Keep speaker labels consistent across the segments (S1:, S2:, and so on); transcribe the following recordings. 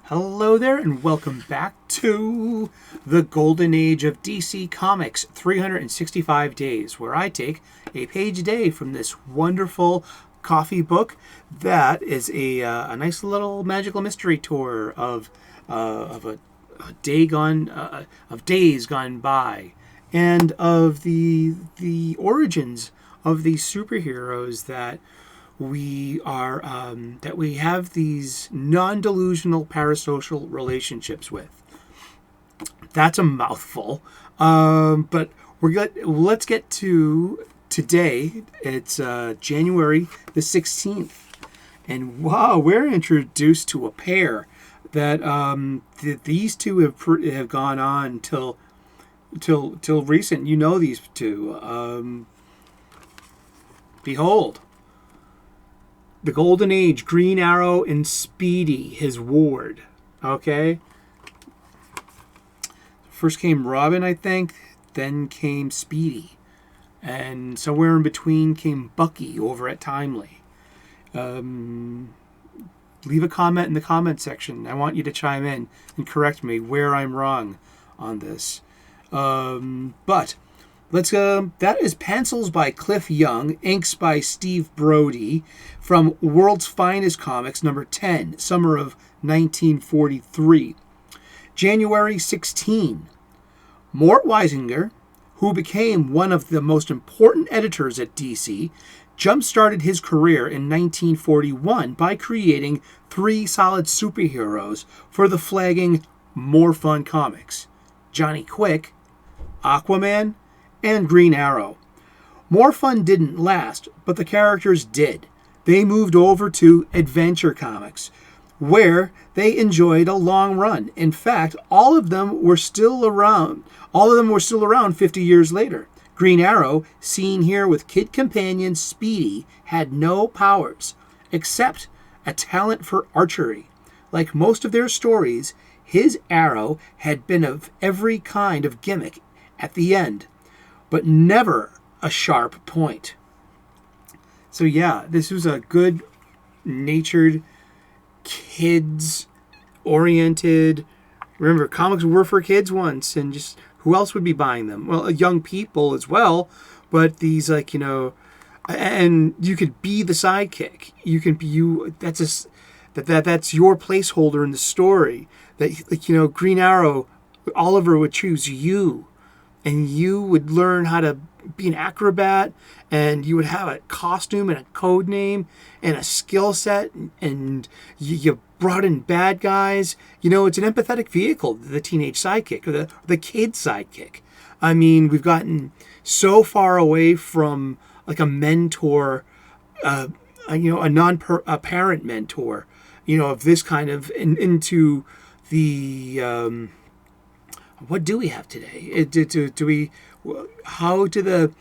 S1: Hello there, and welcome back to the Golden Age of DC Comics 365 Days, where I take a page a day from this wonderful coffee book that is a nice little magical mystery tour of a day gone of days gone by, and of the origins of these superheroes that we have these non-delusional parasocial relationships with. That's a mouthful, but let's get to today. It's January the 16th, and wow, we're introduced to a pair that these two have gone on till recent. You know these two. Behold. The Golden Age, Green Arrow and Speedy, his ward. Okay? First came Robin, I think. Then came Speedy. And somewhere in between came Bucky over at Timely. Leave a comment in the comment section. I want you to chime in and correct me where I'm wrong on this. But let's that is pencils by Cliff Young, inks by Steve Brody, from World's Finest Comics, number 10, summer of 1943. January 16. Mort Weisinger, who became one of the most important editors at DC, jump-started his career in 1941 by creating 3 solid superheroes for the flagging More Fun Comics: Johnny Quick, Aquaman, and Green Arrow. More Fun didn't last, but the characters did. They moved over to Adventure Comics, where they enjoyed a long run. In fact, all of them were still around 50 years later. Green Arrow, seen here with kid companion Speedy, had no powers, except a talent for archery. Like most of their stories, his arrow had been of every kind of gimmick at the end, but never a sharp point. So yeah, this was a good-natured, kids-oriented... Remember, comics were for kids once, and just who else would be buying them? Well, young people as well, but these, and you could be the sidekick. You can be that's your placeholder in the story. That, Green Arrow, Oliver would choose you, and you would learn how to be an acrobat, and you would have a costume and a code name and a skill set, and you brought in bad guys. It's an empathetic vehicle, the teenage sidekick, or the kid sidekick. I mean, we've gotten so far away from like a mentor, a parent mentor, of this kind of, into the... what do we have today? How do the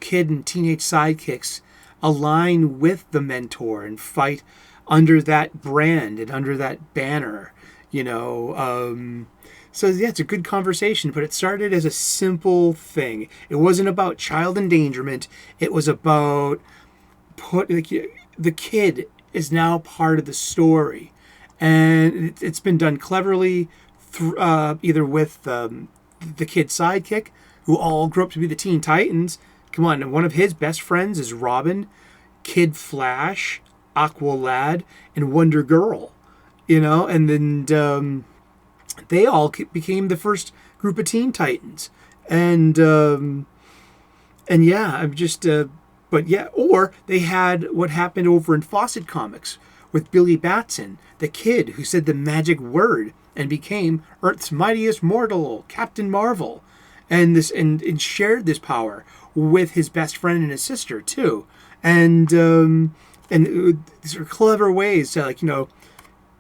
S1: kid and teenage sidekicks align with the mentor and fight under that brand and under that banner? So yeah, it's a good conversation, but it started as a simple thing. It wasn't about child endangerment. It was about the kid is now part of the story, and it's been done cleverly. Either with the kid sidekick, who all grew up to be the Teen Titans. Come on, and one of his best friends is Robin, Kid Flash, Aqualad, and Wonder Girl. And then they all became the first group of Teen Titans. And yeah, I'm just... but yeah, or they had what happened over in Fawcett Comics with Billy Batson, the kid who said the magic word and became Earth's mightiest mortal, Captain Marvel, and shared this power with his best friend and his sister too. And these are clever ways to,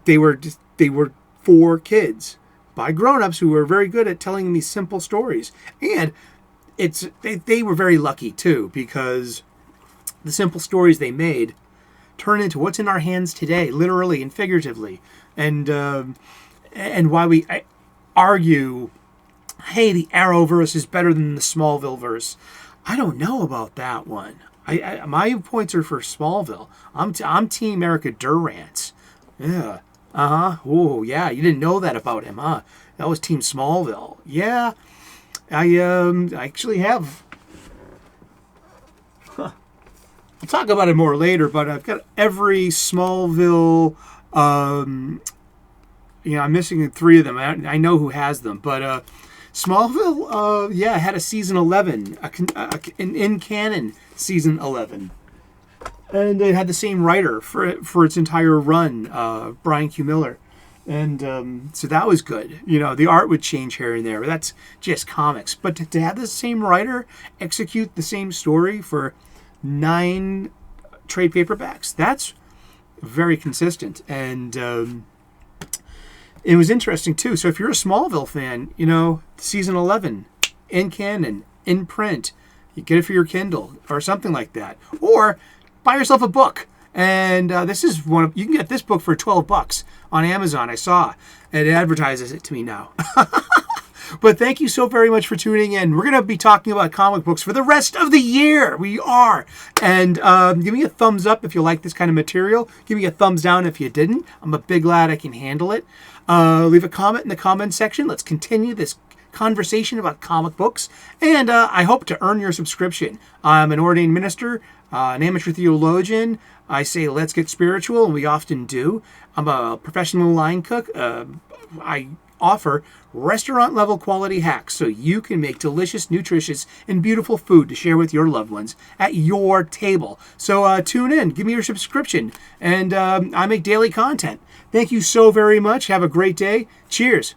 S1: they were 4 kids by grown-ups who were very good at telling these simple stories. And they were very lucky too, because the simple stories they made turn into what's in our hands today, literally and figuratively. And why I argue, hey, the Arrowverse is better than the Smallville-verse. I don't know about that one. My points are for Smallville. I'm Team Erica Durant. Yeah, Uh-huh. Oh, yeah. You didn't know that about him, huh? That was Team Smallville. Yeah. I actually have. Huh. I'll talk about it more later, but I've got every Smallville. I'm missing 3 of them. I know who has them, but Smallville, had a season 11, an in canon season 11. And it had the same writer for its entire run, Brian Q. Miller. And so that was good. The art would change here and there, but that's just comics. But to have the same writer execute the same story for 9 trade paperbacks, that's very consistent. And it was interesting, too. So if you're a Smallville fan, season 11, in canon, in print, you get it for your Kindle or something like that. Or buy yourself a book. And this is you can get this book for $12 on Amazon. I saw it advertises it to me now. But thank you so very much for tuning in. We're going to be talking about comic books for the rest of the year. We are. And give me a thumbs up if you like this kind of material. Give me a thumbs down if you didn't. I'm a big lad. I can handle it. Leave a comment in the comment section. Let's continue this conversation about comic books. And I hope to earn your subscription. I'm an ordained minister, an amateur theologian. I say, let's get spiritual, and we often do. I'm a professional line cook. I offer restaurant-level quality hacks so you can make delicious, nutritious, and beautiful food to share with your loved ones at your table. So tune in. Give me your subscription. And I make daily content. Thank you so very much. Have a great day. Cheers.